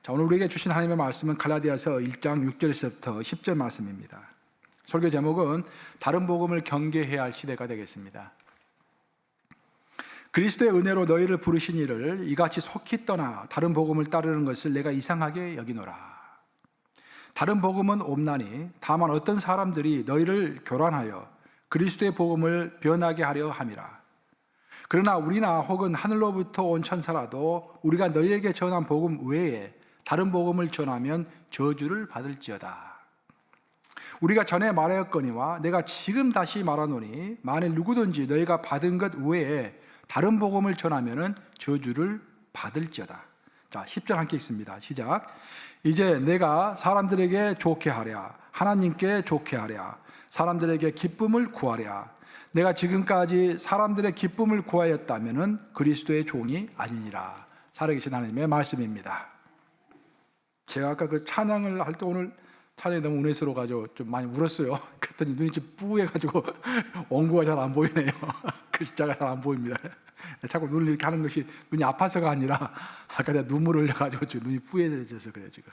자, 오늘 우리에게 주신 하나님의 말씀은 갈라디아서 1장 6절에서부터 10절 말씀입니다. 설교 제목은 다른 복음을 경계해야 할 시대가 되겠습니다. 그리스도의 은혜로 너희를 부르신 이를 이같이 속히 떠나 다른 복음을 따르는 것을 내가 이상하게 여기노라. 다른 복음은 없나니 다만 어떤 사람들이 너희를 교란하여 그리스도의 복음을 변하게 하려 함이라. 그러나 우리나 혹은 하늘로부터 온 천사라도 우리가 너희에게 전한 복음 외에 다른 복음을 전하면 저주를 받을지어다. 우리가 전에 말하였거니와 내가 지금 다시 말하노니 만일 누구든지 너희가 받은 것 외에 다른 복음을 전하면 저주를 받을지어다. 자, 10절 함께 읽습니다. 시작. 이제 내가 사람들에게 좋게 하랴, 하나님께 좋게 하랴, 사람들에게 기쁨을 구하랴. 내가 지금까지 사람들의 기쁨을 구하였다면 그리스도의 종이 아니니라. 살아계신 하나님의 말씀입니다. 제가 아까 그 찬양을 할 때 오늘 찬양이 너무 은혜스러워가지고 좀 많이 울었어요. 그랬더니 눈이 좀 뿌해가지고 원고가 잘 안 보이네요. 글자가 잘 안 보입니다. 자꾸 눈을 이렇게 하는 것이 눈이 아파서가 아니라 아까 내가 눈물을 흘려가지고 지금 눈이 뿌해져서 그래요 지금.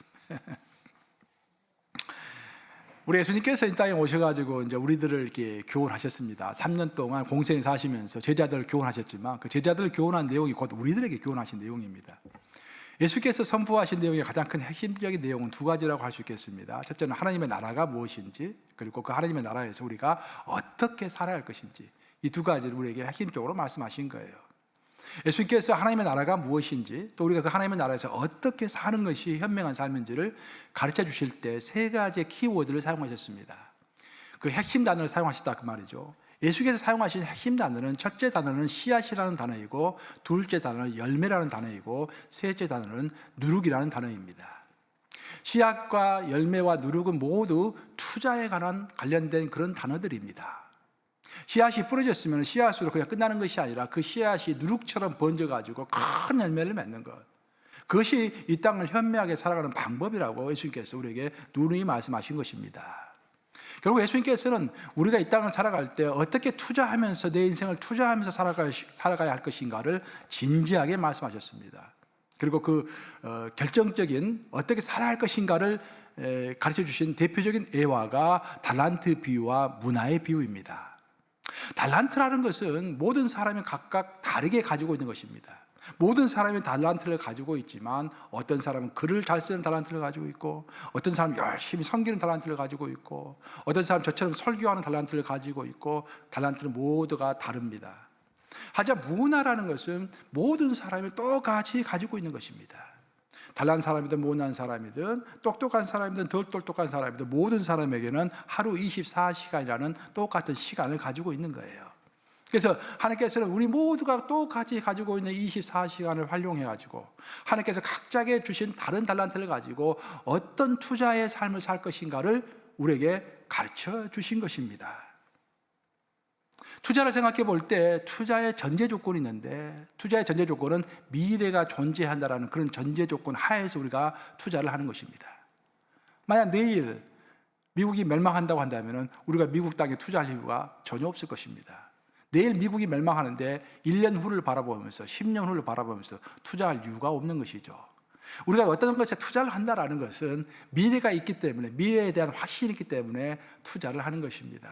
우리 예수님께서 이 땅에 오셔가지고 이제 우리들을 이렇게 교훈하셨습니다. 3년 동안 공생에 사시면서 제자들을 교훈하셨지만 그 제자들을 교훈한 내용이 곧 우리들에게 교훈하신 내용입니다. 예수께서 선포하신 내용의 가장 큰 핵심적인 내용은 두 가지라고 할 수 있겠습니다. 첫째는 하나님의 나라가 무엇인지, 그리고 그 하나님의 나라에서 우리가 어떻게 살아야 할 것인지, 이 두 가지를 우리에게 핵심적으로 말씀하신 거예요. 예수님께서 하나님의 나라가 무엇인지, 또 우리가 그 하나님의 나라에서 어떻게 사는 것이 현명한 삶인지를 가르쳐 주실 때 세 가지의 키워드를 사용하셨습니다. 그 핵심 단어를 사용하셨다 그 말이죠. 예수께서 사용하신 핵심 단어는 첫째 단어는 씨앗이라는 단어이고, 둘째 단어는 열매라는 단어이고, 셋째 단어는 누룩이라는 단어입니다. 씨앗과 열매와 누룩은 모두 투자에 관련된 그런 단어들입니다. 씨앗이 뿌려졌으면 씨앗으로 그냥 끝나는 것이 아니라 그 씨앗이 누룩처럼 번져가지고 큰 열매를 맺는 것, 그것이 이 땅을 현명하게 살아가는 방법이라고 예수님께서 우리에게 누누이 말씀하신 것입니다. 결국 예수님께서는 우리가 이 땅을 살아갈 때 어떻게 투자하면서 내 인생을 투자하면서 살아가야 할 것인가를 진지하게 말씀하셨습니다. 그리고 그 결정적인 어떻게 살아야 할 것인가를 가르쳐 주신 대표적인 예화가 달란트 비유와 문화의 비유입니다. 달란트라는 것은 모든 사람이 각각 다르게 가지고 있는 것입니다. 모든 사람이 달란트를 가지고 있지만 어떤 사람은 글을 잘 쓰는 달란트를 가지고 있고, 어떤 사람은 열심히 섬기는 달란트를 가지고 있고, 어떤 사람은 저처럼 설교하는 달란트를 가지고 있고, 달란트는 모두가 다릅니다. 하지만 문화라는 것은 모든 사람이 똑같이 가지고 있는 것입니다. 달란 사람이든 못난 사람이든 똑똑한 사람이든 덜 똑똑한 사람이든 모든 사람에게는 하루 24시간이라는 똑같은 시간을 가지고 있는 거예요. 그래서 하나님께서는 우리 모두가 똑같이 가지고 있는 24시간을 활용해가지고 하나님께서 각자에게 주신 다른 달란트를 가지고 어떤 투자의 삶을 살 것인가를 우리에게 가르쳐 주신 것입니다. 투자를 생각해 볼 때 투자의 전제 조건이 있는데, 투자의 전제 조건은 미래가 존재한다는 그런 전제 조건 하에서 우리가 투자를 하는 것입니다. 만약 내일 미국이 멸망한다고 한다면 우리가 미국 땅에 투자할 이유가 전혀 없을 것입니다. 내일 미국이 멸망하는데 1년 후를 바라보면서 10년 후를 바라보면서 투자할 이유가 없는 것이죠. 우리가 어떤 것에 투자를 한다는 것은 미래가 있기 때문에, 미래에 대한 확신이 있기 때문에 투자를 하는 것입니다.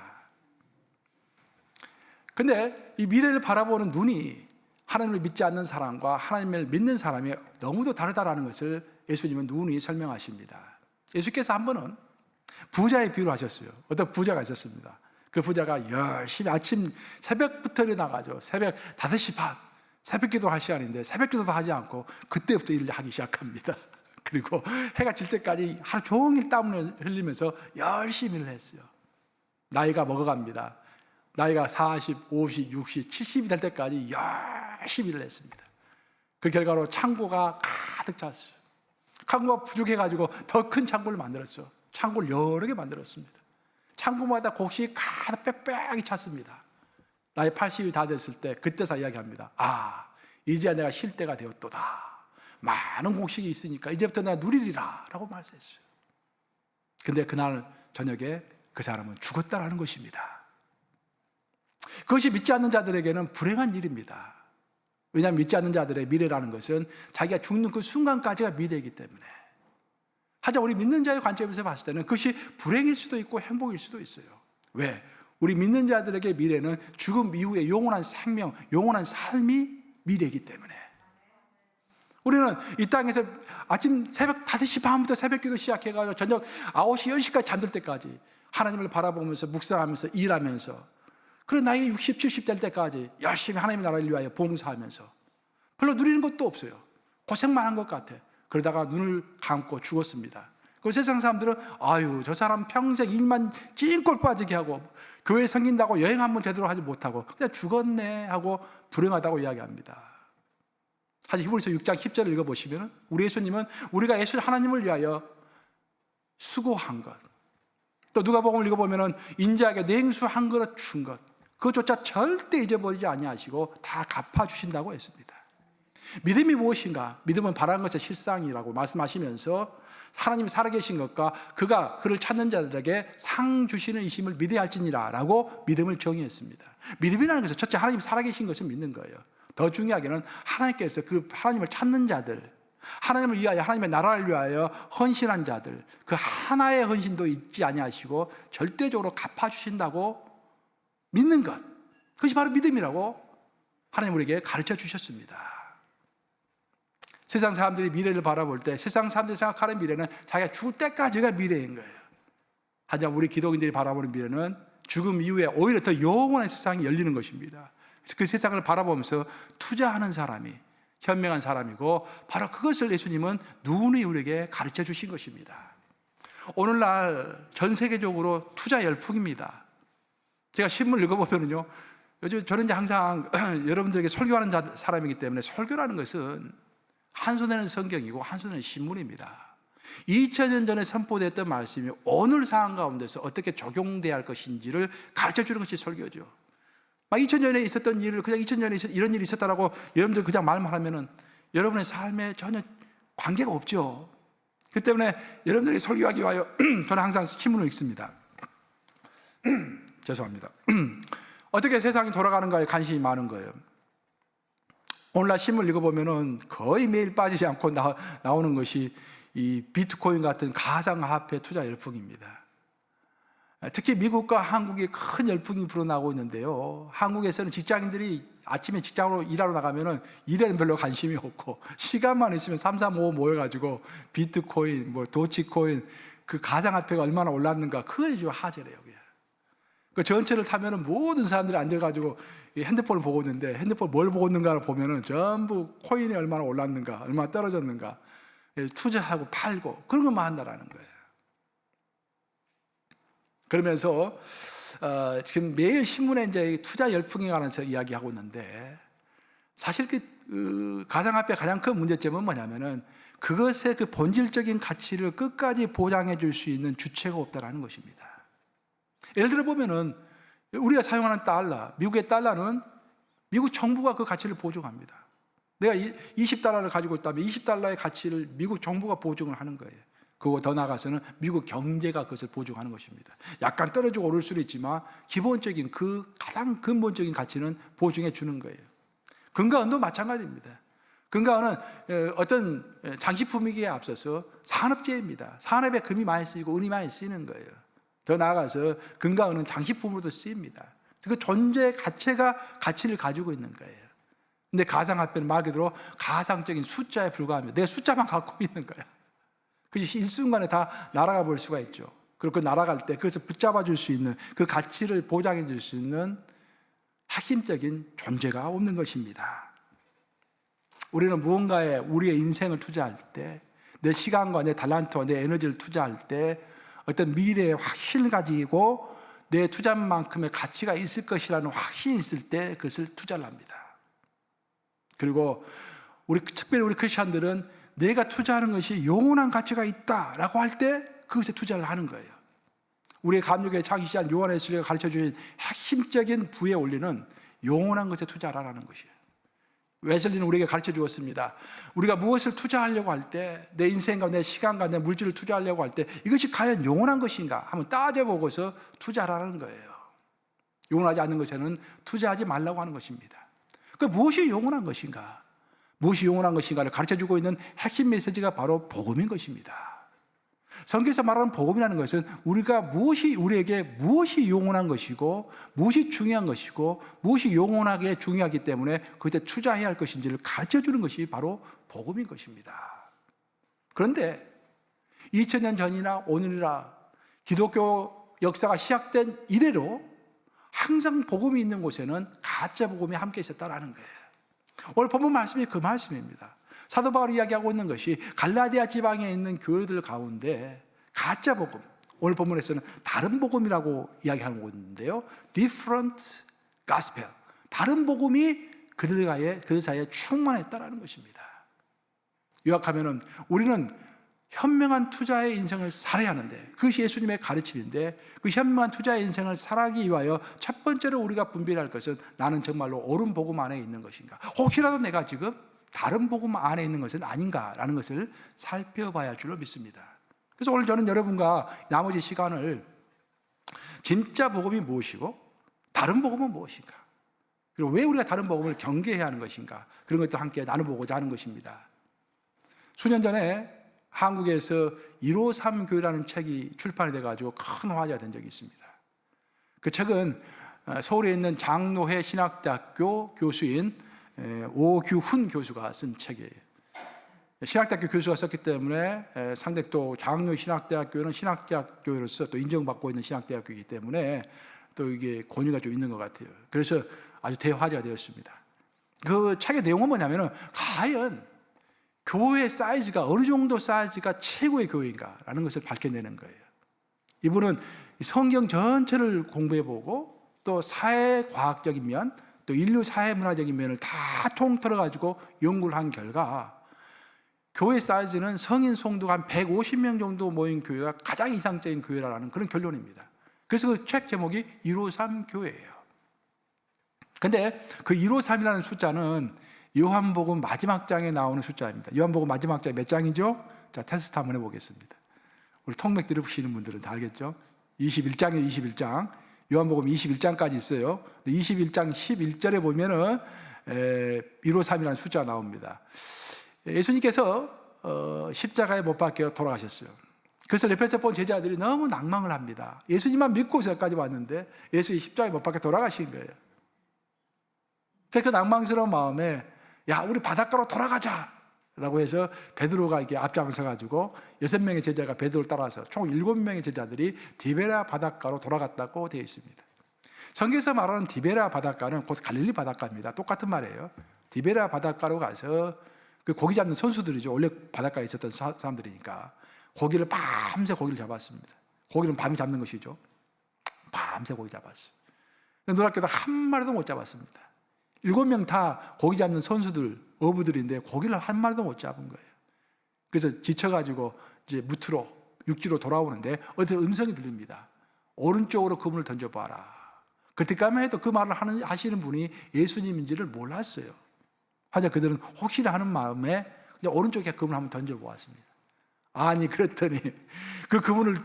근데 이 미래를 바라보는 눈이 하나님을 믿지 않는 사람과 하나님을 믿는 사람이 너무도 다르다는 것을 예수님은 누누이 설명하십니다. 예수께서 한 번은 부자의 비유를 하셨어요. 어떤 부자가 있었습니다. 그 부자가 열심히 아침 새벽부터 일어나가지고 새벽 5시 반 새벽 기도할 시간인데 새벽 기도도 하지 않고 그때부터 일을 하기 시작합니다. 그리고 해가 질 때까지 하루 종일 땀을 흘리면서 열심히 일을 했어요. 나이가 먹어갑니다. 나이가 40, 50, 60, 70이 될 때까지 열심히 일을 했습니다. 그 결과로 창고가 가득 찼어요. 창고가 부족해가지고 더 큰 창고를 만들었어요. 창고를 여러 개 만들었습니다. 창고마다 곡식이 가득 빽빽이 찼습니다. 나이 80이 다 됐을 때 그때서 이야기합니다. 아, 이제야 내가 쉴 때가 되었도다. 많은 곡식이 있으니까 이제부터 내가 누리리라 라고 말씀했어요. 근데 그날 저녁에 그 사람은 죽었다라는 것입니다. 그것이 믿지 않는 자들에게는 불행한 일입니다. 왜냐하면 믿지 않는 자들의 미래라는 것은 자기가 죽는 그 순간까지가 미래이기 때문에 하지만 우리 믿는 자의 관점에서 봤을 때는 그것이 불행일 수도 있고 행복일 수도 있어요. 왜? 우리 믿는 자들에게 미래는 죽음 이후에 영원한 생명, 영원한 삶이 미래이기 때문에. 우리는 이 땅에서 아침 새벽 5시 반부터 새벽기도 시작해가지고 저녁 9시, 10시까지 잠들 때까지 하나님을 바라보면서 묵상하면서 일하면서, 그런 나이 60, 70 될 때까지 열심히 하나님의 나라를 위하여 봉사하면서 별로 누리는 것도 없어요. 고생만 한 것 같아. 그러다가 눈을 감고 죽었습니다. 그 세상 사람들은 아유, 저 사람 평생 일만 찐꼴 빠지게 하고 교회 생긴다고 여행 한번 제대로 하지 못하고 그냥 죽었네 하고 불행하다고 이야기합니다. 사실 히브리서 6장 10절을 읽어보시면 우리 예수님은 우리가 예수 하나님을 위하여 수고한 것, 또 누가복음을 읽어보면 인자에게 냉수 한 그릇 준 것, 그것조차 절대 잊어버리지 아니하시고 다 갚아주신다고 했습니다. 믿음이 무엇인가? 믿음은 바라는 것의 실상이라고 말씀하시면서 하나님이 살아계신 것과 그가 그를 찾는 자들에게 상 주시는 이심을 믿어야 할지니라 라고 믿음을 정의했습니다. 믿음이라는 것은 첫째 하나님이 살아계신 것을 믿는 거예요. 더 중요하게는 하나님께서 그 하나님을 찾는 자들, 하나님을 위하여 하나님의 나라를 위하여 헌신한 자들, 그 하나의 헌신도 잊지 아니하시고 절대적으로 갚아주신다고 믿는 것, 그것이 바로 믿음이라고 하나님 우리에게 가르쳐 주셨습니다. 세상 사람들이 미래를 바라볼 때 세상 사람들이 생각하는 미래는 자기가 죽을 때까지가 미래인 거예요. 하지만 우리 기독인들이 바라보는 미래는 죽음 이후에 오히려 더 영원한 세상이 열리는 것입니다. 그래서 그 세상을 바라보면서 투자하는 사람이 현명한 사람이고, 바로 그것을 예수님은 누누이 우리에게 가르쳐 주신 것입니다. 오늘날 전 세계적으로 투자 열풍입니다. 제가 신문을 읽어보면요, 요즘 저는 이제 항상 여러분들에게 설교하는 사람이기 때문에 설교라는 것은 한 손에는 성경이고 한 손에는 신문입니다. 2000년 전에 선포됐던 말씀이 오늘 상황 가운데서 어떻게 적용돼야 할 것인지를 가르쳐 주는 것이 설교죠. 2000년에 있었던 일을 그냥 2000년에 이런 일이 있었다라고 여러분들 그냥 말만 하면은 여러분의 삶에 전혀 관계가 없죠. 그렇기 때문에 여러분들이 설교하기 위하여 저는 항상 신문을 읽습니다. 죄송합니다. 어떻게 세상이 돌아가는가에 관심이 많은 거예요. 오늘날 신문을 읽어보면은 거의 매일 빠지지 않고 나오는 것이 이 비트코인 같은 가상화폐 투자 열풍입니다. 특히 미국과 한국이 큰 열풍이 불어나고 있는데요. 한국에서는 직장인들이 아침에 직장으로 일하러 나가면은 일에는 별로 관심이 없고 시간만 있으면 3, 3, 5 모여가지고 비트코인, 도치코인, 그 가상화폐가 얼마나 올랐는가, 그게 좀 하재래요. 그 전철을 타면은 모든 사람들이 앉아가지고 핸드폰을 보고 있는데, 핸드폰 뭘 보고 있는가를 보면은 전부 코인이 얼마나 올랐는가, 얼마나 떨어졌는가, 투자하고 팔고 그런 것만 한다라는 거예요. 그러면서 지금 매일 신문에 이제 투자 열풍에 관해서 이야기하고 있는데, 사실 그 가상화폐 가장 큰 문제점은 뭐냐면은 그것의 그 본질적인 가치를 끝까지 보장해 줄 수 있는 주체가 없다라는 것입니다. 예를 들어 보면은 우리가 사용하는 달러, 미국의 달러는 미국 정부가 그 가치를 보증합니다. 내가 20달러를 가지고 있다면 20달러의 가치를 미국 정부가 보증을 하는 거예요. 그거 더 나아가서는 미국 경제가 그것을 보증하는 것입니다. 약간 떨어지고 오를 수는 있지만 기본적인 그 가장 근본적인 가치는 보증해 주는 거예요. 금과은도 마찬가지입니다. 금과은은 어떤 장식품이기에 앞서서 산업재입니다. 산업에 금이 많이 쓰이고 은이 많이 쓰이는 거예요. 더 나아가서 금과 은은 장식품으로도 쓰입니다. 그 존재 자체가 가치를 가지고 있는 거예요. 근데 가상화폐는 말 그대로 가상적인 숫자에 불과합니다. 내 숫자만 갖고 있는 거야. 그것이 일순간에 다 날아가 볼 수가 있죠. 그리고 그 날아갈 때 그것을 붙잡아 줄 수 있는, 그 가치를 보장해 줄 수 있는 핵심적인 존재가 없는 것입니다. 우리는 무언가에 우리의 인생을 투자할 때, 내 시간과 내 달란트와 내 에너지를 투자할 때 어떤 미래의 확신을 가지고 내 투자만큼의 가치가 있을 것이라는 확신이 있을 때 그것을 투자를 합니다. 그리고 특별히 우리 크리스천들은 내가 투자하는 것이 영원한 가치가 있다라고 할 때 그것에 투자를 하는 거예요. 우리의 감독의 창시한 요한의 설교가 가르쳐 주신 핵심적인 부의 원리는 영원한 것에 투자하라는 것이에요. 웨슬리는 우리에게 가르쳐 주었습니다. 우리가 무엇을 투자하려고 할 때, 내 인생과 내 시간과 내 물질을 투자하려고 할 때 이것이 과연 영원한 것인가 한번 따져보고서 투자하라는 거예요. 영원하지 않는 것에는 투자하지 말라고 하는 것입니다. 그 무엇이 영원한 것인가, 무엇이 영원한 것인가를 가르쳐 주고 있는 핵심 메시지가 바로 복음인 것입니다. 성경에서 말하는 복음이라는 것은 우리에게 무엇이 영원한 것이고 무엇이 중요한 것이고 무엇이 영원하게 중요하기 때문에 그때 투자해야 할 것인지를 가르쳐주는 것이 바로 복음인 것입니다. 그런데 2000년 전이나 오늘이나 기독교 역사가 시작된 이래로 항상 복음이 있는 곳에는 가짜 복음이 함께 있었다라는 거예요. 오늘 본문 말씀이 그 말씀입니다. 사도 바울이 이야기하고 있는 것이 갈라디아 지방에 있는 교회들 가운데 가짜 복음, 오늘 본문에서는 다른 복음이라고 이야기하고 있는데요, different gospel, 다른 복음이 그들 사이에 충만했다라는 것입니다. 요약하면은 우리는 현명한 투자의 인생을 살아야 하는데, 그것이 예수님의 가르침인데, 그 현명한 투자의 인생을 살아가기 위하여 첫 번째로 우리가 분별할 것은 나는 정말로 옳은 복음 안에 있는 것인가, 혹시라도 내가 지금 다른 복음 안에 있는 것은 아닌가라는 것을 살펴봐야 할 줄로 믿습니다. 그래서 오늘 저는 여러분과 나머지 시간을 진짜 복음이 무엇이고 다른 복음은 무엇인가, 그리고 왜 우리가 다른 복음을 경계해야 하는 것인가, 그런 것들을 함께 나눠보고자 하는 것입니다. 수년 전에 한국에서 153 교회라는 책이 출판이 돼가지고 큰 화제가 된 적이 있습니다. 그 책은 서울에 있는 장로회 신학대학교 교수인 오규훈 교수가 쓴 책이에요. 신학대학교 교수가 썼기 때문에 상당히 또 장로 신학대학교는 신학대학교로서 또 인정받고 있는 신학대학교이기 때문에 또 이게 권위가 좀 있는 것 같아요. 그래서 아주 대화제가 되었습니다. 그 책의 내용은 뭐냐면은 과연 교회 사이즈가 어느 정도 사이즈가 최고의 교회인가라는 것을 밝혀내는 거예요. 이분은 성경 전체를 공부해보고 또 사회과학적인 면, 또 인류 사회문화적인 면을 다 통틀어 가지고 연구를 한 결과 교회 사이즈는 성인 성도가 한 150명 정도 모인 교회가 가장 이상적인 교회라는 그런 결론입니다. 그래서 그 책 제목이 153 교회예요. 근데 그 153이라는 숫자는 요한복음 마지막 장에 나오는 숫자입니다. 요한복음 마지막 장이 몇 장이죠? 자, 테스트 한번 해보겠습니다. 우리 통맥 들으시는 분들은 다 알겠죠? 21장이에요, 21장. 요한복음 21장까지 있어요. 21장 11절에 보면은 153이라는 숫자가 나옵니다. 예수님께서 십자가에 못 박혀 돌아가셨어요. 그래서 옆에서 본 제자들이 너무 낭망을 합니다. 예수님만 믿고서 여기까지 왔는데 예수님이 십자가에 못 박혀 돌아가신 거예요. 그래서 그 낭망스러운 마음에 야, 우리 바닷가로 돌아가자 라고 해서 베드로가 이렇게 앞장서 가지고 6명의 제자가 베드로를 따라서 총 7명의 제자들이 디베랴 바닷가로 돌아갔다고 되어 있습니다. 성경에서 말하는 디베랴 바닷가는 곧 갈릴리 바닷가입니다. 똑같은 말이에요. 디베랴 바닷가로 가서 그 고기 잡는 선수들이죠. 원래 바닷가에 있었던 사람들이니까 고기를 밤새 고기를 잡았습니다. 고기는 밤에 잡는 것이죠. 밤새 고기 잡았어요. 놀랍게도 한 마리도 못 잡았습니다. 7명 다 고기 잡는 선수들, 어부들인데 고기를 한 마리도 못 잡은 거예요. 그래서 지쳐가지고 이제 무트로, 육지로 돌아오는데 어디서 음성이 들립니다. 오른쪽으로 그물을 던져봐라. 그때까지만 해도 그 말을 하시는 분이 예수님인지를 몰랐어요. 하자 그들은 혹시나 하는 마음에 그냥 오른쪽에 그물을 한번 던져보았습니다. 아니 그랬더니 그 그물을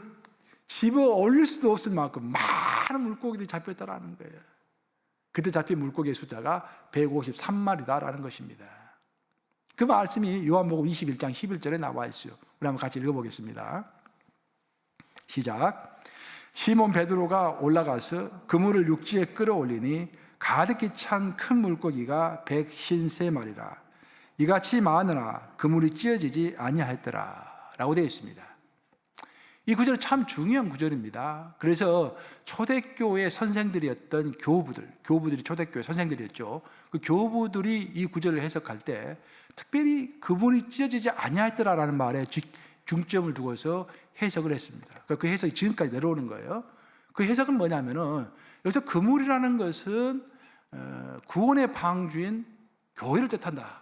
집어 올릴 수도 없을 만큼 많은 물고기들이 잡혔다라는 거예요. 그때 잡힌 물고기의 숫자가 153마리다라는 것입니다. 그 말씀이 요한복음 21장 11절에 나와 있어요. 우리 한번 같이 읽어보겠습니다. 시작. 시몬 베드로가 올라가서 그물을 육지에 끌어올리니 가득히 찬 큰 물고기가 153마리라. 이같이 많으나 그물이 찢어지지 아니하였더라 라고 되어 있습니다. 이 구절은 참 중요한 구절입니다. 그래서 초대교회 선생들이었던 교부들이 초대교회 선생들이었죠. 그 교부들이 이 구절을 해석할 때 특별히 그물이 찢어지지 아니하였더라라는 말에 중점을 두고서 해석을 했습니다. 그 해석이 지금까지 내려오는 거예요. 그 해석은 뭐냐면은 여기서 그물이라는 것은 구원의 방주인 교회를 뜻한다.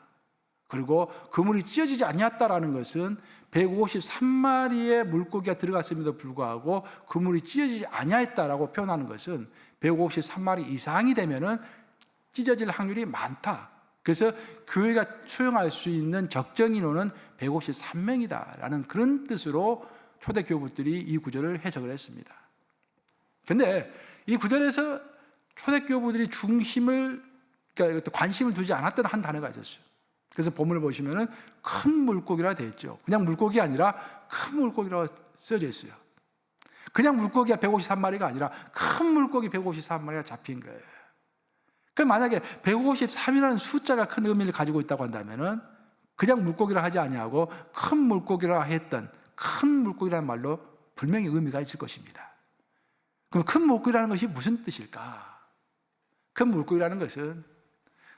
그리고 그물이 찢어지지 아니했다라는 것은 153마리의 물고기가 들어갔음에도 불구하고 그물이 찢어지지 아니했다라고 표현하는 것은 153마리 이상이 되면은 찢어질 확률이 많다. 그래서 교회가 수용할 수 있는 적정 인원은 153명이다라는 그런 뜻으로 초대 교부들이 이 구절을 해석을 했습니다. 그런데 이 구절에서 초대 교부들이 그러니까 관심을 두지 않았던 한 단어가 있었어요. 그래서 본문을 보시면은 큰 물고기라 되어 있죠. 그냥 물고기 아니라 큰 물고기라고 써져 있어요. 그냥 물고기가 153마리가 아니라 큰 물고기 153마리가 잡힌 거예요. 그럼 만약에 153이라는 숫자가 큰 의미를 가지고 있다고 한다면은 그냥 물고기라 하지 아니하고 큰 물고기라 했던 큰 물고기라는 말로 분명히 의미가 있을 것입니다. 그럼 큰 물고기라는 것이 무슨 뜻일까? 큰 물고기라는 것은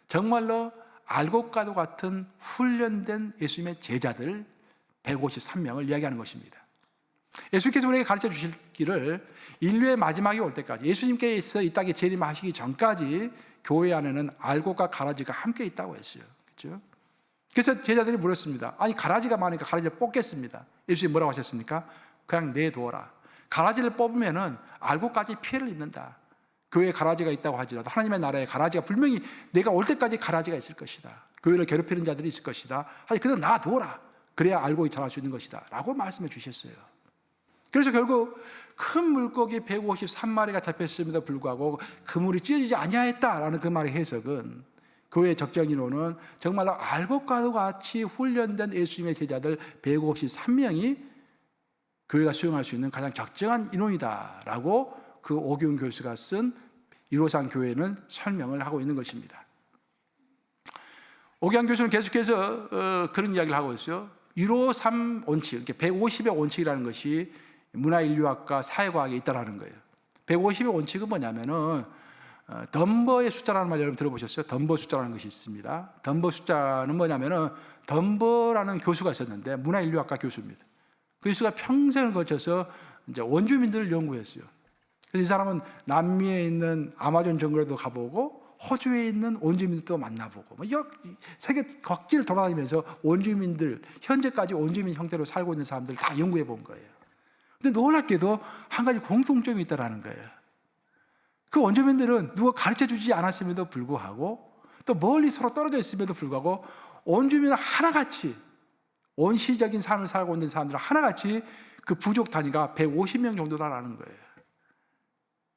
정말로 알곡과도 같은 훈련된 예수님의 제자들 153명을 이야기하는 것입니다. 예수님께서 우리에게 가르쳐 주실 길을 인류의 마지막이 올 때까지, 예수님께서 이 땅에 재림하시기 전까지 교회 안에는 알곡과 가라지가 함께 있다고 했어요. 그렇죠? 그래서 제자들이 물었습니다. 아니, 가라지가 많으니까 가라지를 뽑겠습니다. 예수님이 뭐라고 하셨습니까? 그냥 내두어라. 가라지를 뽑으면은 알곡까지 피해를 입는다. 교회에 가라지가 있다고 하지라도 하나님의 나라에 가라지가 분명히 내가 올 때까지 가라지가 있을 것이다. 교회를 괴롭히는 자들이 있을 것이다. 하지 그냥 놔둬라. 그래야 알곡이 자랄 수 있는 것이다. 라고 말씀해 주셨어요. 그래서 결국 큰 물고기 153마리가 잡혔음에도 불구하고 그물이 찢어지지 아니하였다라는 그 말의 해석은, 교회의 적정인호는 정말로 알곡과도 같이 훈련된 예수님의 제자들 153명이 교회가 수용할 수 있는 가장 적정한 인원이다라고 그 오기훈 교수가 쓴 153 교회는 설명을 하고 있는 것입니다. 오기훈 교수는 계속해서 그런 이야기를 하고 있어요. 153 원칙, 150의 원칙이라는 것이 문화인류학과 사회과학에 있다라는 거예요. 150의 원칙은 뭐냐면은 덤버의 숫자라는 말 여러분 들어보셨어요? 덤버 숫자라는 것이 있습니다. 덤버 숫자는 뭐냐면은 덤버라는 교수가 있었는데 문화인류학과 교수입니다. 그 교수가 평생을 거쳐서 이제 원주민들을 연구했어요. 그래서 이 사람은 남미에 있는 아마존 정글에도 가보고 호주에 있는 원주민들도 만나보고 세계 각지를 돌아다니면서 원주민들, 현재까지 원주민 형태로 살고 있는 사람들 다 연구해 본 거예요. 근데 놀랍게도 한 가지 공통점이 있다는 거예요. 그 원주민들은 누가 가르쳐 주지 않았음에도 불구하고 또 멀리 서로 떨어져 있음에도 불구하고 원주민은 하나같이 원시적인 삶을 살고 있는 사람들은 하나같이 그 부족 단위가 150명 정도라는 거예요.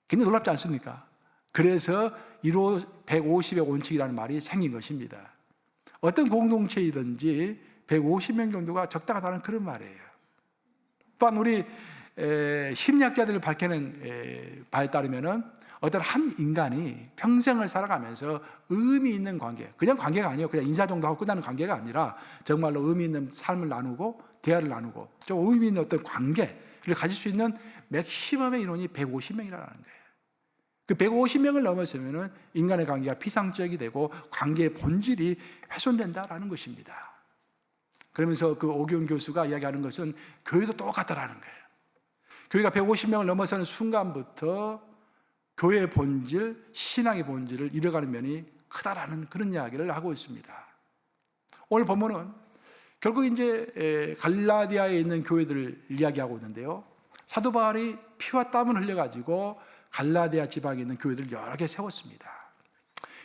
굉장히 놀랍지 않습니까? 그래서 150의 원칙이라는 말이 생긴 것입니다. 어떤 공동체이든지 150명 정도가 적당하다는 그런 말이에요. 또한 우리 심리학자들이 밝혀낸 바에 따르면은 어떤 한 인간이 평생을 살아가면서 의미 있는 관계, 그냥 관계가 아니에요. 그냥 인사 정도 하고 끝나는 관계가 아니라 정말로 의미 있는 삶을 나누고 대화를 나누고 좀 의미 있는 어떤 관계를 가질 수 있는 맥시멈의 인원이 150명이라는 거예요. 그 150명을 넘어서면은 인간의 관계가 피상적이 되고 관계의 본질이 훼손된다라는 것입니다. 그러면서 그 오기훈 교수가 이야기하는 것은 교회도 똑같다라는 거예요. 교회가 150명을 넘어서는 순간부터 교회의 본질, 신앙의 본질을 잃어가는 면이 크다라는 그런 이야기를 하고 있습니다. 오늘 본문은 결국 이제 갈라디아에 있는 교회들을 이야기하고 있는데요. 사도 바울이 피와 땀을 흘려가지고 갈라디아 지방에 있는 교회들을 여러 개 세웠습니다.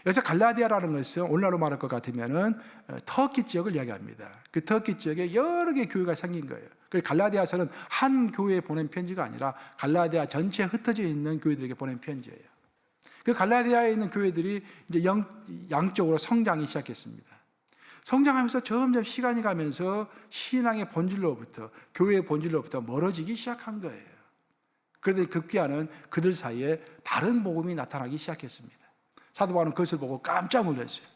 여기서 갈라디아라는 것은 오늘날로 말할 것 같으면은 터키 지역을 이야기합니다. 그 터키 지역에 여러 개의 교회가 생긴 거예요. 그래서 갈라디아서는 한 교회에 보낸 편지가 아니라 갈라디아 전체에 흩어져 있는 교회들에게 보낸 편지예요. 그 갈라디아에 있는 교회들이 이제 양적으로 성장이 시작했습니다. 성장하면서 점점 시간이 가면서 신앙의 본질로부터, 교회의 본질로부터 멀어지기 시작한 거예요. 그런데 급기야는 그들 사이에 다른 복음이 나타나기 시작했습니다. 사도 바울은 그것을 보고 깜짝 놀랐어요.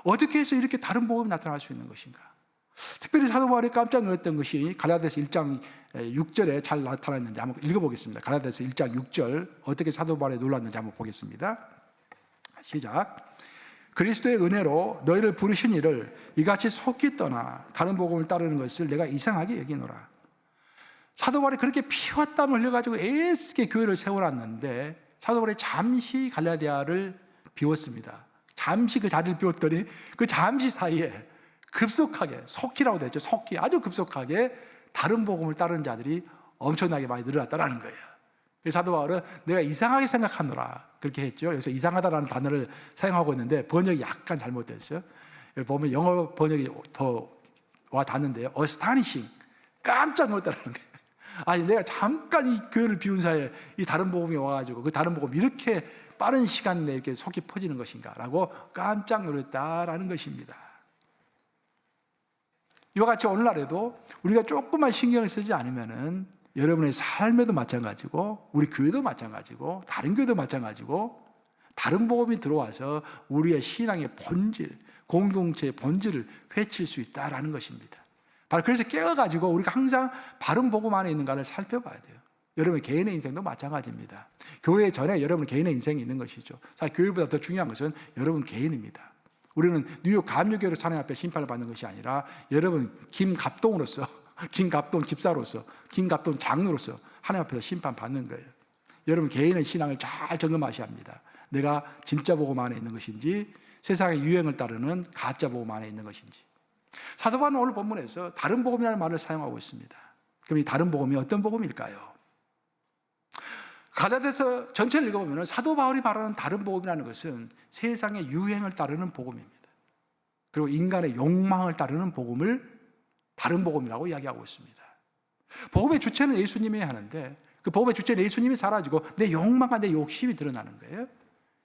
어떻게 해서 이렇게 다른 복음이 나타날 수 있는 것인가? 특별히 사도 바울이 깜짝 놀랐던 것이 갈라디아서 1장 6절에 잘 나타났는데 한번 읽어보겠습니다. 갈라디아서 1장 6절 어떻게 사도 바울이 놀랐는지 한번 보겠습니다. 시작. 그리스도의 은혜로 너희를 부르신 이를 이같이 속히 떠나 다른 복음을 따르는 것을 내가 이상하게 여기노라. 사도 바울이 그렇게 피와 땀을 흘려가지고 애쓰게 교회를 세워놨는데 사도 바울이 잠시 갈라디아를 비웠습니다. 잠시 그 자리를 비웠더니 그 잠시 사이에 급속하게, 속기라고 되죠. 속기, 아주 급속하게 다른 복음을 따르는 자들이 엄청나게 많이 늘어났다는 거예요. 그래서 사도 바울은 내가 이상하게 생각하노라 그렇게 했죠. 그래서 이상하다라는 단어를 사용하고 있는데 번역이 약간 잘못됐어요. 여기 보면 영어 번역이 더 와 닿는데요. astonishing, 깜짝 놀랐다는 거예요. 아니 내가 잠깐 이 교회를 비운 사이에 이 다른 복음이 와가지고 그 다른 복음이 이렇게 빠른 시간 내에 이렇게 속히 퍼지는 것인가 라고 깜짝 놀랐다라는 것입니다. 이와 같이 오늘날에도 우리가 조금만 신경을 쓰지 않으면은 여러분의 삶에도 마찬가지고 우리 교회도 마찬가지고 다른 교회도 마찬가지고 다른 복음이 들어와서 우리의 신앙의 본질, 공동체의 본질을 해칠 수 있다라는 것입니다. 바로 그래서 깨어가지고 우리가 항상 바른 복음 안에 있는가를 살펴봐야 돼요. 여러분 개인의 인생도 마찬가지입니다. 교회 전에 여러분 개인의 인생이 있는 것이죠. 사실 교회보다 더 중요한 것은 여러분 개인입니다. 우리는 뉴욕 감리교회로 하나님 앞에 심판을 받는 것이 아니라 여러분 김갑동으로서, 김갑동 집사로서, 김갑동 장로로서 하나님 앞에서 심판받는 거예요. 여러분 개인의 신앙을 잘 점검하셔야 합니다. 내가 진짜 복음 안에 있는 것인지 세상의 유행을 따르는 가짜 복음 안에 있는 것인지. 사도 바울은 오늘 본문에서 다른 복음이라는 말을 사용하고 있습니다. 그럼 이 다른 복음이 어떤 복음일까요? 갈라디아서 전체를 읽어보면 사도 바울이 말하는 다른 복음이라는 것은 세상의 유행을 따르는 복음입니다. 그리고 인간의 욕망을 따르는 복음을 다른 복음이라고 이야기하고 있습니다. 복음의 주체는 예수님이 하는데 그 복음의 주체는 예수님이 사라지고 내 욕망과 내 욕심이 드러나는 거예요.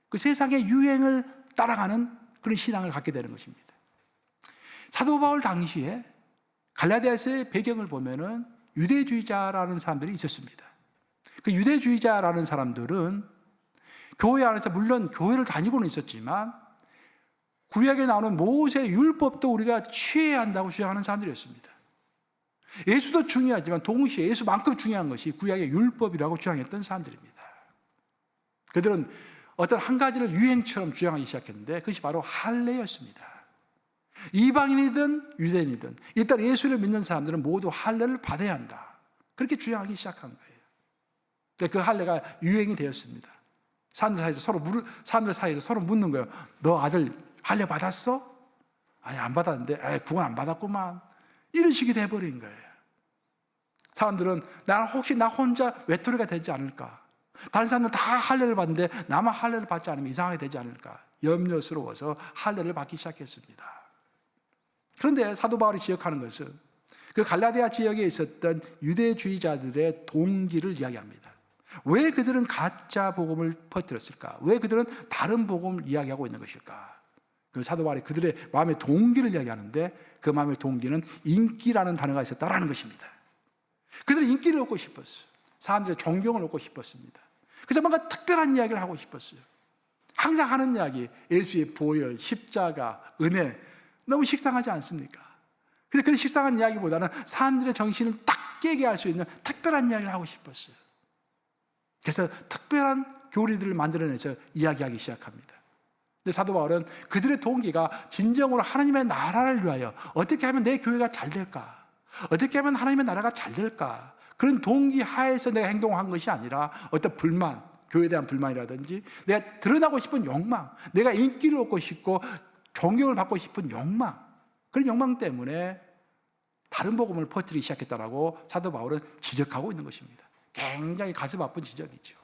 그 세상의 유행을 따라가는 그런 신앙을 갖게 되는 것입니다. 사도 바울 당시에 갈라디아서의 배경을 보면은 유대주의자라는 사람들이 있었습니다. 그 유대주의자라는 사람들은 교회 안에서 물론 교회를 다니고는 있었지만 구약에 나오는 모세의 율법도 우리가 취해야 한다고 주장하는 사람들이었습니다. 예수도 중요하지만 동시에 예수만큼 중요한 것이 구약의 율법이라고 주장했던 사람들입니다. 그들은 어떤 한 가지를 유행처럼 주장하기 시작했는데 그것이 바로 할례였습니다. 이방인이든 유대인이든 일단 예수를 믿는 사람들은 모두 할례를 받아야 한다. 그렇게 주장하기 시작한 거예요. 그 할례가 유행이 되었습니다. 사람들 사이에서 서로 묻는 거예요. 너 아들 할례 받았어? 아니 안 받았는데 그건 안 받았구만. 이런 식이 돼버린 거예요. 사람들은 혹시 나 혼자 외톨이가 되지 않을까? 다른 사람들은 다 할례를 받는데 나만 할례를 받지 않으면 이상하게 되지 않을까? 염려스러워서 할례를 받기 시작했습니다. 그런데 사도 바울이 지적하는 것은 그 갈라디아 지역에 있었던 유대주의자들의 동기를 이야기합니다. 왜 그들은 가짜 복음을 퍼뜨렸을까? 왜 그들은 다른 복음을 이야기하고 있는 것일까? 그 사도 바울이 그들의 마음의 동기를 이야기하는데 그 마음의 동기는 인기라는 단어가 있었다라는 것입니다. 그들은 인기를 얻고 싶었어요. 사람들의 존경을 얻고 싶었습니다. 그래서 뭔가 특별한 이야기를 하고 싶었어요. 항상 하는 이야기, 예수의 보혈, 십자가, 은혜, 너무 식상하지 않습니까? 근데 그 식상한 이야기보다는 사람들의 정신을 딱 깨게 할 수 있는 특별한 이야기를 하고 싶었어요. 그래서 특별한 교리들을 만들어내서 이야기하기 시작합니다. 근데 사도 바울은 그들의 동기가 진정으로 하나님의 나라를 위하여 어떻게 하면 내 교회가 잘 될까? 어떻게 하면 하나님의 나라가 잘 될까? 그런 동기 하에서 내가 행동한 것이 아니라 어떤 불만, 교회에 대한 불만이라든지 내가 드러나고 싶은 욕망, 내가 인기를 얻고 싶고 존경을 받고 싶은 욕망, 그런 욕망 때문에 다른 복음을 퍼뜨리기 시작했다라고 사도 바울은 지적하고 있는 것입니다. 굉장히 가슴 아픈 지적이죠.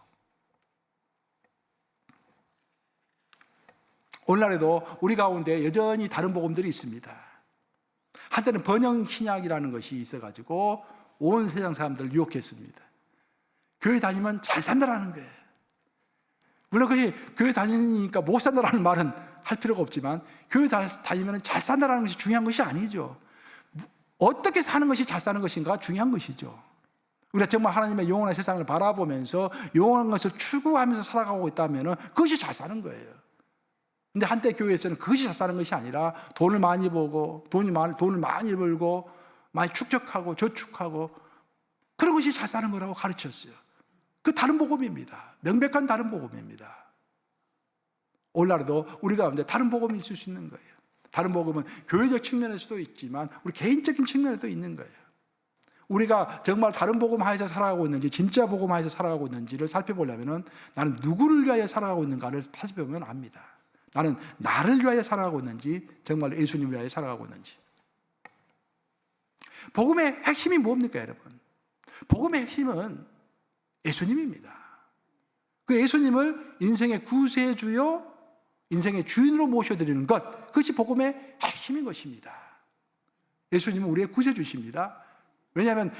오늘날에도 우리 가운데 여전히 다른 복음들이 있습니다. 한때는 번영 신약이라는 것이 있어가지고 온 세상 사람들을 유혹했습니다. 교회 다니면 잘 산다라는 거예요. 물론 그것이 교회 다니니까 못 산다라는 말은 할 필요가 없지만 교회 다니면 잘 산다라는 것이 중요한 것이 아니죠. 어떻게 사는 것이 잘 사는 것인가가 중요한 것이죠. 우리가 정말 하나님의 영원한 세상을 바라보면서 영원한 것을 추구하면서 살아가고 있다면 그것이 잘 사는 거예요. 근데 한때 교회에서는 그것이 잘 사는 것이 아니라 돈을 많이 벌고 돈을 많이 벌고 많이 축적하고 저축하고 그런 것이 잘 사는 거라고 가르쳤어요. 그 다른 복음입니다. 명백한 다른 복음입니다. 오늘날에도 우리 가운데 다른 복음이 있을 수 있는 거예요. 다른 복음은 교회적 측면에서도 있지만 우리 개인적인 측면에도 있는 거예요. 우리가 정말 다른 복음 하에서 살아가고 있는지 진짜 복음 하에서 살아가고 있는지를 살펴보려면 나는 누구를 위하여 살아가고 있는가를 살펴보면 압니다. 나는 나를 위하여 살아가고 있는지 정말 예수님을 위하여 살아가고 있는지. 복음의 핵심이 뭡니까 여러분? 복음의 핵심은 예수님입니다. 그 예수님을 인생의 구세주요 인생의 주인으로 모셔드리는 것, 그것이 복음의 핵심인 것입니다. 예수님은 우리의 구세주십니다. 왜냐하면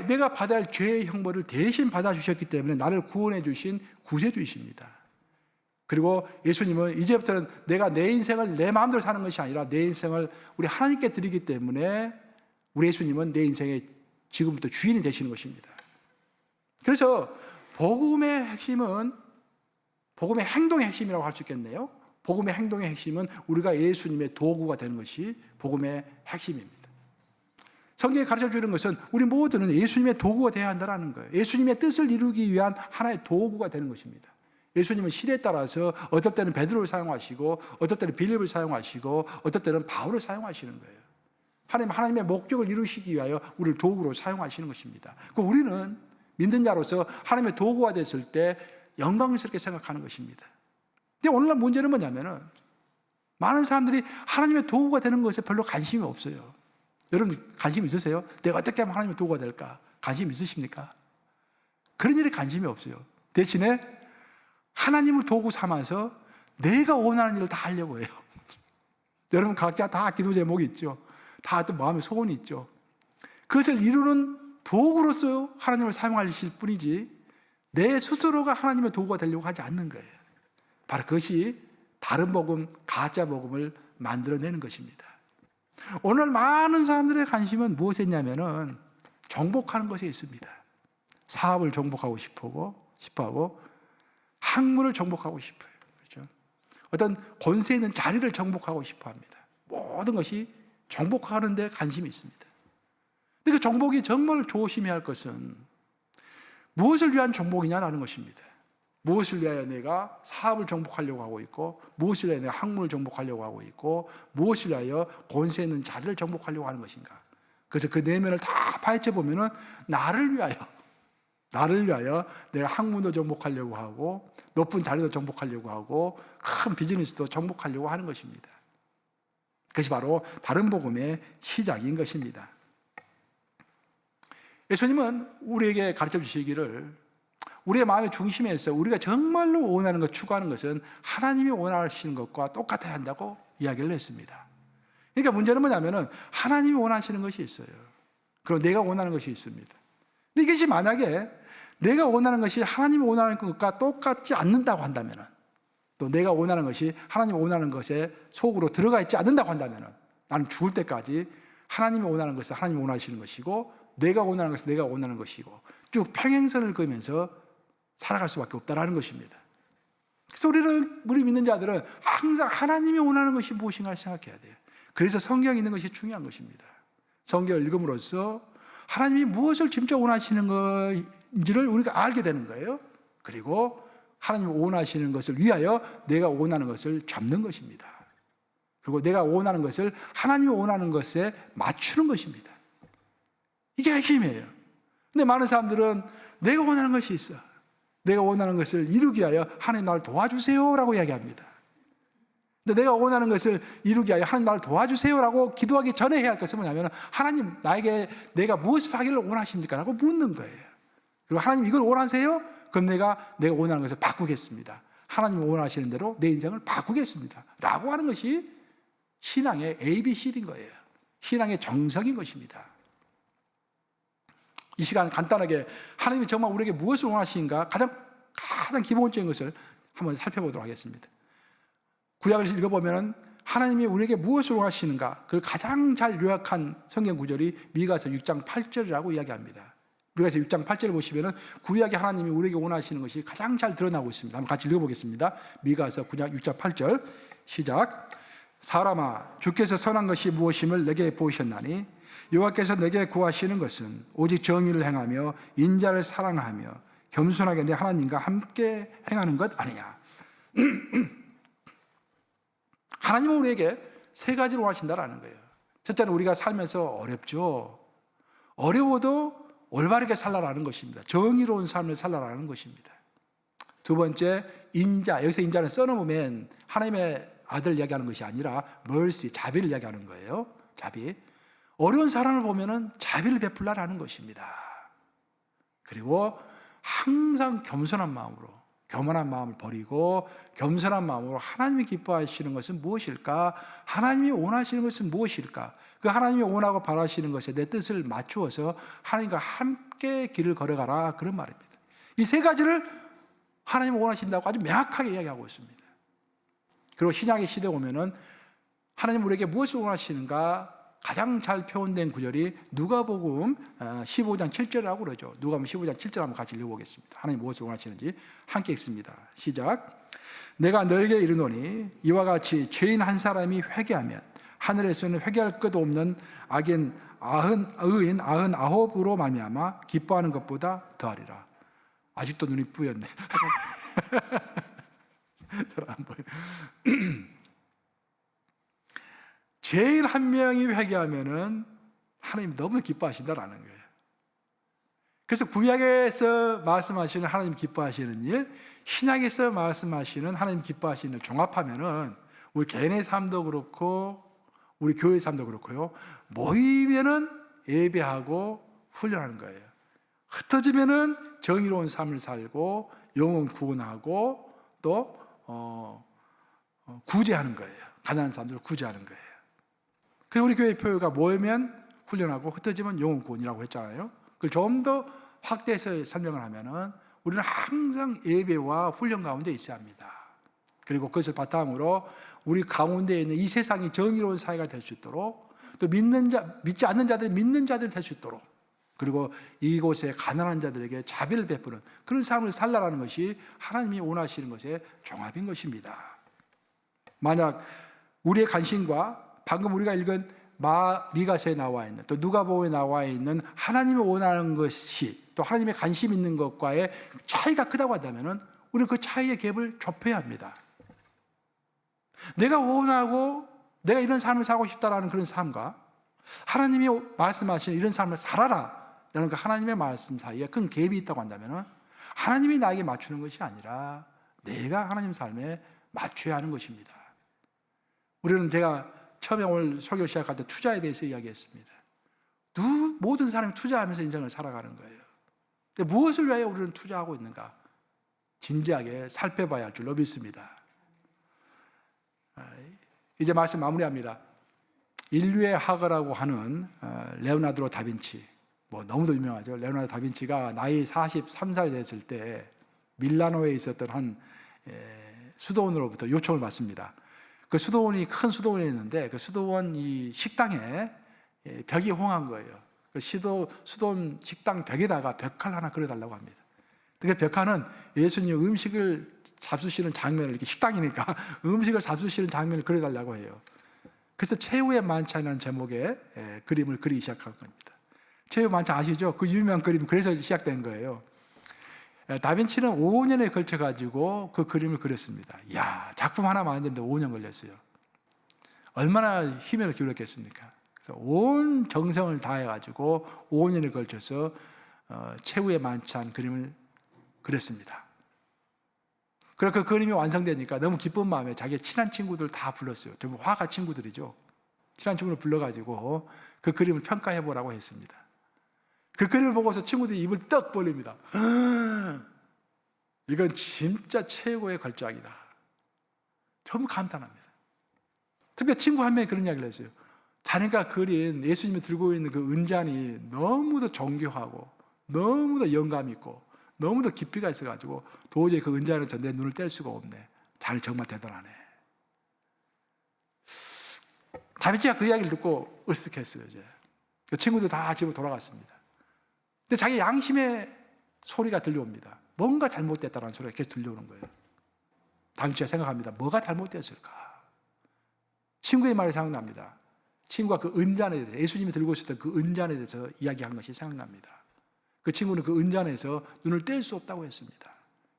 내가 받아야 할 죄의 형벌을 대신 받아주셨기 때문에 나를 구원해 주신 구세주이십니다. 그리고 예수님은 이제부터는 내가 내 인생을 내 마음대로 사는 것이 아니라 내 인생을 우리 하나님께 드리기 때문에 우리 예수님은 내 인생의 지금부터 주인이 되시는 것입니다. 그래서 복음의 핵심은 복음의 행동의 핵심이라고 할 수 있겠네요. 복음의 행동의 핵심은 우리가 예수님의 도구가 되는 것이 복음의 핵심입니다. 성경이 가르쳐주는 것은 우리 모두는 예수님의 도구가 되어야 한다는 거예요. 예수님의 뜻을 이루기 위한 하나의 도구가 되는 것입니다. 예수님은 시대에 따라서 어떨 때는 베드로를 사용하시고 어떨 때는 빌립을 사용하시고 어떨 때는 바울을 사용하시는 거예요. 하나님의 목적을 이루시기 위하여 우리를 도구로 사용하시는 것입니다. 우리는 믿는 자로서 하나님의 도구가 됐을 때 영광스럽게 생각하는 것입니다. 근데 오늘날 문제는 뭐냐면은 많은 사람들이 하나님의 도구가 되는 것에 별로 관심이 없어요. 여러분 관심 있으세요? 내가 어떻게 하면 하나님의 도구가 될까? 관심 있으십니까? 그런 일에 관심이 없어요. 대신에 하나님을 도구 삼아서 내가 원하는 일을 다 하려고 해요. 여러분 각자 다 기도 제목이 있죠. 다 또 마음의 소원이 있죠. 그것을 이루는 도구로서 하나님을 사용하실 뿐이지 내 스스로가 하나님의 도구가 되려고 하지 않는 거예요. 바로 그것이 다른 복음, 가짜 복음을 만들어내는 것입니다. 오늘 많은 사람들의 관심은 무엇에 있냐면은 정복하는 것에 있습니다. 사업을 정복하고 싶어하고 학문을 정복하고 싶어요. 그렇죠? 어떤 권세 있는 자리를 정복하고 싶어합니다. 모든 것이 정복하는 데 관심이 있습니다. 근데 그 정복이 정말 조심해야 할 것은 무엇을 위한 정복이냐라는 것입니다. 무엇을 위하여 내가 사업을 정복하려고 하고 있고 무엇을 위하여 내가 학문을 정복하려고 하고 있고 무엇을 위하여 권세 있는 자리를 정복하려고 하는 것인가. 그래서 그 내면을 다 파헤쳐 보면은 나를 위하여 내가 학문도 정복하려고 하고 높은 자리도 정복하려고 하고 큰 비즈니스도 정복하려고 하는 것입니다. 그것이 바로 다른 복음의 시작인 것입니다. 예수님은 우리에게 가르쳐 주시기를 우리의 마음의 중심에서 우리가 정말로 원하는 것, 추구하는 것은 하나님이 원하시는 것과 똑같아야 한다고 이야기를 했습니다. 그러니까 문제는 뭐냐면은 하나님이 원하시는 것이 있어요. 그리고 내가 원하는 것이 있습니다. 근데 이것이 만약에 내가 원하는 것이 하나님이 원하는 것과 똑같지 않는다고 한다면은 또 내가 원하는 것이 하나님이 원하는 것에 속으로 들어가 있지 않는다고 한다면은 나는 죽을 때까지 하나님이 원하는 것은 하나님이 원하시는 것이고 내가 원하는 것은 내가 원하는 것이고 쭉 평행선을 그으면서 살아갈 수밖에 없다라는 것입니다. 그래서 우리 믿는 자들은 항상 하나님이 원하는 것이 무엇인가를 생각해야 돼요. 그래서 성경에 있는 것이 중요한 것입니다. 성경을 읽음으로써 하나님이 무엇을 진짜 원하시는 것인지를 우리가 알게 되는 거예요. 그리고 하나님이 원하시는 것을 위하여 내가 원하는 것을 잡는 것입니다. 그리고 내가 원하는 것을 하나님이 원하는 것에 맞추는 것입니다. 이게 핵심이에요. 근데 많은 사람들은 내가 원하는 것이 있어. 내가 원하는 것을 이루기 위하여 하나님 나를 도와주세요라고 이야기합니다. 근데 내가 원하는 것을 이루기 위하여 하나님 나를 도와주세요라고 기도하기 전에 해야 할 것은 뭐냐면 하나님 나에게 내가 무엇을 하기를 원하십니까? 라고 묻는 거예요. 그리고 하나님 이걸 원하세요? 그럼 내가 원하는 것을 바꾸겠습니다. 하나님이 원하시는 대로 내 인생을 바꾸겠습니다. 라고 하는 것이 신앙의 ABCD인 거예요. 신앙의 정석인 것입니다. 이 시간 간단하게 하나님이 정말 우리에게 무엇을 원하시는가 가장 기본적인 것을 한번 살펴보도록 하겠습니다. 구약을 읽어보면 하나님이 우리에게 무엇을 원하시는가 그걸 가장 잘 요약한 성경 구절이 미가서 6장 8절이라고 이야기합니다. 미가서 6장 8절을 보시면 구약의 하나님이 우리에게 원하시는 것이 가장 잘 드러나고 있습니다. 한번 같이 읽어보겠습니다. 미가서 6장 8절 시작. 사람아 주께서 선한 것이 무엇임을 내게 보이셨나니 여호와께서 내게 구하시는 것은 오직 정의를 행하며 인자를 사랑하며 겸손하게 내 하나님과 함께 행하는 것 아니냐. 하나님은 우리에게 세 가지를 원하신다라는 거예요. 첫째는 우리가 살면서 어렵죠. 어려워도 올바르게 살라라는 것입니다. 정의로운 삶을 살라라는 것입니다. 두 번째, 인자. 여기서 인자는 써놓으면 하나님의 아들 이야기하는 것이 아니라 mercy, 자비를 이야기하는 거예요. 자비. 어려운 사람을 보면은 자비를 베풀라라는 것입니다. 그리고 항상 겸손한 마음으로, 교만한 마음을 버리고 겸손한 마음으로 하나님이 기뻐하시는 것은 무엇일까? 하나님이 원하시는 것은 무엇일까? 그 하나님이 원하고 바라시는 것에 내 뜻을 맞추어서 하나님과 함께 길을 걸어가라 그런 말입니다. 이 세 가지를 하나님이 원하신다고 아주 명확하게 이야기하고 있습니다. 그리고 신약의 시대에 오면은 하나님 우리에게 무엇을 원하시는가 가장 잘 표현된 구절이 누가복음 15장 7절이라고 그러죠. 누가복음 15장 7절 한번 같이 읽어보겠습니다. 하나님 무엇을 원하시는지 함께 읽습니다. 시작. 내가 너에게 이르노니 이와 같이 죄인 한 사람이 회개하면 하늘에서는 회개할 것 없는 의인 99으로 말미암아 기뻐하는 것보다 더하리라. 아직도 눈이 뿌였네. 저는 안 보여요. 죄인 한 명이 회개하면은 하나님 너무 기뻐하신다라는 거예요. 그래서 구약에서 말씀하시는 하나님 기뻐하시는 일, 신약에서 말씀하시는 하나님 기뻐하시는 일 종합하면은 우리 개인의 삶도 그렇고 우리 교회의 삶도 그렇고요. 모이면은 예배하고 훈련하는 거예요. 흩어지면은 정의로운 삶을 살고 영혼 구원하고 또 구제하는 거예요. 가난한 사람들을 구제하는 거예요. 그래서 우리 교회 표가 모이면 훈련하고 흩어지면 영혼 구원이라고 했잖아요. 그걸 좀 더 확대해서 설명을 하면은 우리는 항상 예배와 훈련 가운데 있어야 합니다. 그리고 그것을 바탕으로 우리 가운데 있는 이 세상이 정의로운 사회가 될 수 있도록 또 믿지 않는 자들이 믿는 자들이 될 수 있도록 그리고 이곳에 가난한 자들에게 자비를 베푸는 그런 삶을 살라라는 것이 하나님이 원하시는 것의 종합인 것입니다. 만약 우리의 관심과 방금 우리가 읽은 미가서에 나와 있는 또 누가복음에 나와 있는 하나님이 원하는 것이 또 하나님의 관심 있는 것과의 차이가 크다고 한다면 우리는 그 차이의 갭을 좁혀야 합니다. 내가 원하고 내가 이런 삶을 살고 싶다라는 그런 삶과 하나님이 말씀하시는 이런 삶을 살아라 라는 그 하나님의 말씀 사이에 큰 갭이 있다고 한다면 하나님이 나에게 맞추는 것이 아니라 내가 하나님 삶에 맞춰야 하는 것입니다. 우리는 제가 처음에 오늘 설교 시작할 때 투자에 대해서 이야기했습니다. 모든 사람이 투자하면서 인생을 살아가는 거예요. 근데 무엇을 위하여 우리는 투자하고 있는가? 진지하게 살펴봐야 할 줄로 믿습니다. 이제 말씀 마무리합니다. 인류의 학어라고 하는 레오나르도 다빈치, 너무도 유명하죠. 레오나르도 다빈치가 나이 43살이 됐을 때 밀라노에 있었던 한 수도원으로부터 요청을 받습니다. 그 수도원이 큰 수도원이었는데 그 수도원 이 식당에 벽이 홍한 거예요. 그 수도원 식당 벽에다가 벽화를 하나 그려달라고 합니다. 그 벽화는 예수님 음식을 잡수시는 장면을 이렇게 식당이니까 음식을 잡수시는 장면을 그려달라고 해요. 그래서 최후의 만찬이라는 제목의 그림을 그리기 시작한 겁니다. 최후의 만찬 아시죠? 그 유명한 그림 그래서 시작된 거예요. 다빈치는 5년에 걸쳐가지고 그 그림을 그렸습니다. 이야, 작품 하나 만드는데 5년 걸렸어요. 얼마나 힘을 기울였겠습니까? 그래서 온 정성을 다해가지고 5년에 걸쳐서 최후의 만찬 그림을 그렸습니다. 그리고 그 그림이 완성되니까 너무 기쁜 마음에 자기 친한 친구들 다 불렀어요. 전부 화가 친구들이죠. 친한 친구를 불러가지고 그 그림을 평가해보라고 했습니다. 그 그림을 보고서 친구들이 입을 떡 벌립니다. 이건 진짜 최고의 걸작이다. 전부 감탄합니다. 특히 친구 한 명이 그런 이야기를 했어요. 자네가 그린 예수님이 들고 있는 그 은잔이 너무도 정교하고 너무도 영감 있고 너무도 깊이가 있어가지고 도저히 그 은잔에서 내 눈을 뗄 수가 없네. 자네 정말 대단하네. 다빈치가 그 이야기를 듣고 으쓱했어요. 이제 그 친구들 다 집으로 돌아갔습니다. 근데 자기 양심의 소리가 들려옵니다. 뭔가 잘못됐다는 소리가 계속 들려오는 거예요. 다빈치가 생각합니다. 뭐가 잘못됐을까? 친구의 말이 생각납니다. 친구가 그 은잔에 대해서 예수님이 들고 있었던 그 은잔에 대해서 이야기한 것이 생각납니다. 그 친구는 그 은잔에서 눈을 뗄 수 없다고 했습니다.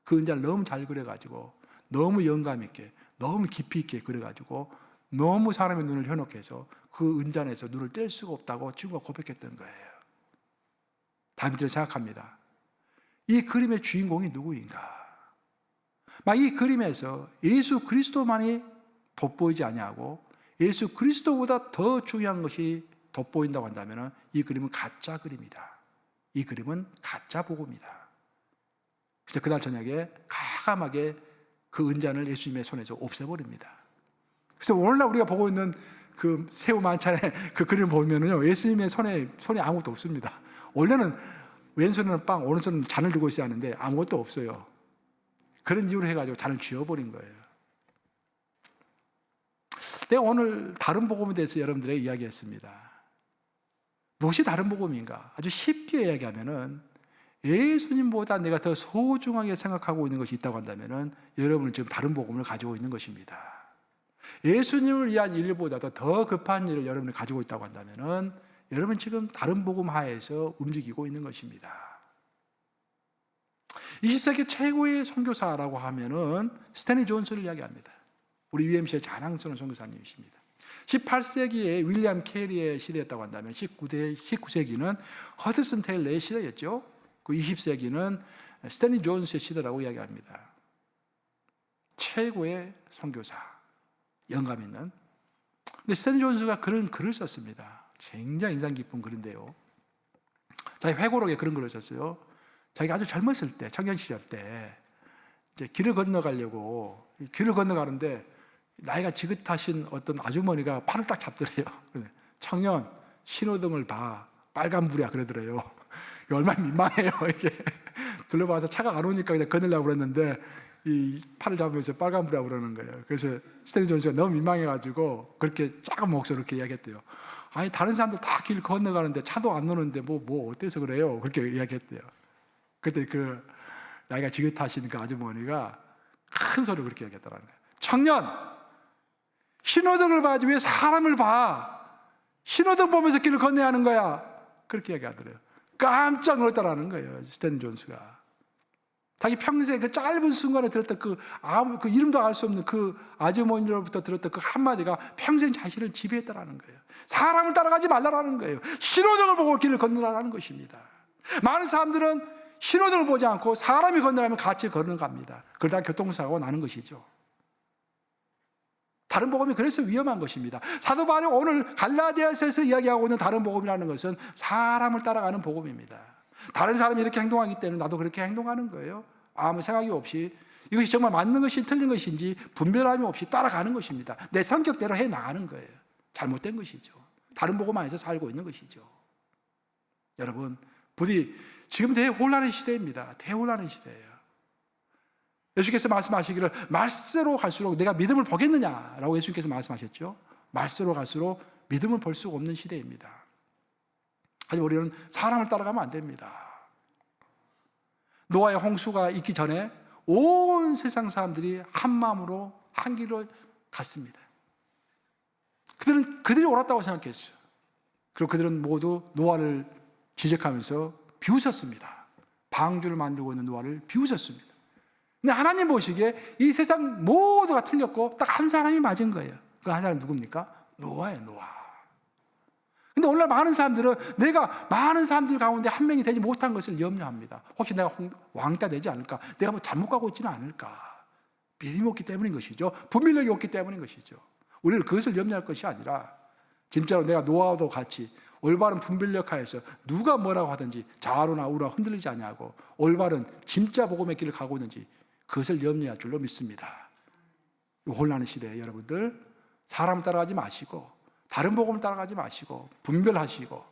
그 은잔을 너무 잘 그려가지고 너무 영감 있게 너무 깊이 있게 그려가지고 너무 사람의 눈을 현혹해 해서 그 은잔에서 눈을 뗄 수가 없다고 친구가 고백했던 거예요. 다빈치는 생각합니다. 이 그림의 주인공이 누구인가? 막 이 그림에서 예수 그리스도만이 돋보이지 아니하고 예수 그리스도보다 더 중요한 것이 돋보인다고 한다면 이 그림은 가짜 그림이다. 이 그림은 가짜 복음이다. 그래서 그날 저녁에 과감하게 그 은잔을 예수님의 손에서 없애버립니다. 그래서 오늘날 우리가 보고 있는 그 새우 만찬의 그 그림을 보면요, 예수님의 손에 아무것도 없습니다. 원래는 왼손은 빵, 오른손은 잔을 들고 있어야 하는데 아무것도 없어요. 그런 이유로 해가지고 잔을 쥐어버린 거예요. 내가 오늘 다른 복음에 대해서 여러분들에게 이야기했습니다. 무엇이 다른 복음인가? 아주 쉽게 이야기하면은 예수님보다 내가 더 소중하게 생각하고 있는 것이 있다고 한다면은 여러분은 지금 다른 복음을 가지고 있는 것입니다. 예수님을 위한 일보다도 더 급한 일을 여러분이 가지고 있다고 한다면은 여러분 지금 다른 복음 하에서 움직이고 있는 것입니다. 20세기 최고의 선교사라고 하면은 스탠리 존스를 이야기합니다. 우리 UMC의 자랑스러운 선교사님이십니다. 18세기에 윌리엄 캐리의 시대였다고 한다면 19세기는 허드슨 테일러의 시대였죠. 그 20세기는 스탠리 존스의 시대라고 이야기합니다. 최고의 선교사, 영감 있는. 근데 스탠리 존스가 그런 글을 썼습니다. 굉장히 인상 깊은 글인데요. 자기 회고록에 그런 글을 썼어요. 자기가 아주 젊었을 때, 청년 시절 때 이제 길을 건너가려고 길을 건너가는데 나이가 지긋하신 어떤 아주머니가 팔을 딱 잡더래요. 청년, 신호등을 봐. 빨간불이야 그러더래요. 얼마나 민망해요. 이게 둘러봐서 차가 안 오니까 그냥 건너려고 그랬는데 이 팔을 잡으면서 빨간불이라고 그러는 거예요. 그래서 스탠리 존스가 너무 민망해가지고 그렇게 작은 목소리로 그렇게 이야기했대요. 아니 다른 사람들 다 길 건너가는데 차도 안 오는데 뭐 어때서 그래요? 그렇게 이야기했대요. 그때 그 나이가 지긋하신 그 아주머니가 큰 소리로 그렇게 이야기했더라는 거예요. 청년, 신호등을 봐야지 왜 사람을 봐? 신호등 보면서 길을 건너야 하는 거야. 그렇게 이야기하더래요. 깜짝 놀랐다라는 거예요. 스탠리 존스가. 자기 평생 그 짧은 순간에 들었던 그 이름도 알 수 없는 그 아주머니로부터 들었던 그 한마디가 평생 자신을 지배했다라는 거예요. 사람을 따라가지 말라라는 거예요. 신호등을 보고 길을 건너라는 것입니다. 많은 사람들은 신호등을 보지 않고 사람이 건너가면 같이 걸어갑니다. 그러다 교통사고가 나는 것이죠. 다른 복음이 그래서 위험한 것입니다. 사도 바울이 오늘 갈라디아서에서 이야기하고 있는 다른 복음이라는 것은 사람을 따라가는 복음입니다. 다른 사람이 이렇게 행동하기 때문에 나도 그렇게 행동하는 거예요. 아무 생각이 없이 이것이 정말 맞는 것이 틀린 것인지 분별함이 없이 따라가는 것입니다. 내 성격대로 해 나가는 거예요. 잘못된 것이죠. 다른 복음 안에서 살고 있는 것이죠. 여러분, 부디 지금 대혼란의 시대입니다. 대혼란의 시대예요. 예수께서 말씀하시기를 말세로 갈수록 내가 믿음을 보겠느냐라고 예수께서 말씀하셨죠. 말세로 갈수록 믿음을 볼 수가 없는 시대입니다. 하지만 우리는 사람을 따라가면 안 됩니다. 노아의 홍수가 있기 전에 온 세상 사람들이 한 마음으로 한 길로 갔습니다. 그들이 옳았다고 생각했어요. 그리고 그들은 모두 노아를 지적하면서 비웃었습니다. 방주를 만들고 있는 노아를 비웃었습니다. 근데 하나님 보시기에 이 세상 모두가 틀렸고 딱 한 사람이 맞은 거예요. 그 한 사람이 누굽니까? 노아예요, 노아. 근데 오늘날 많은 사람들은 내가 많은 사람들 가운데 한 명이 되지 못한 것을 염려합니다. 혹시 내가 왕따 되지 않을까? 내가 뭐 잘못 가고 있지는 않을까? 믿음이 없기 때문인 것이죠. 분별력이 없기 때문인 것이죠. 우리는 그것을 염려할 것이 아니라 진짜로 내가 노아도 같이 올바른 분별력 하에서 누가 뭐라고 하든지 좌우나 우우나 흔들리지 않냐고 올바른 진짜 복음의 길을 가고 있는지 그것을 염려할 줄로 믿습니다. 혼란의 시대에 여러분들 사람 따라가지 마시고 다른 복음을 따라가지 마시고 분별하시고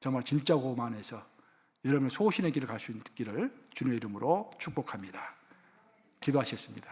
정말 진짜 복음 안에서 여러분의 소신의 길을 갈 수 있기를 주님의 이름으로 축복합니다. 기도하시겠습니다.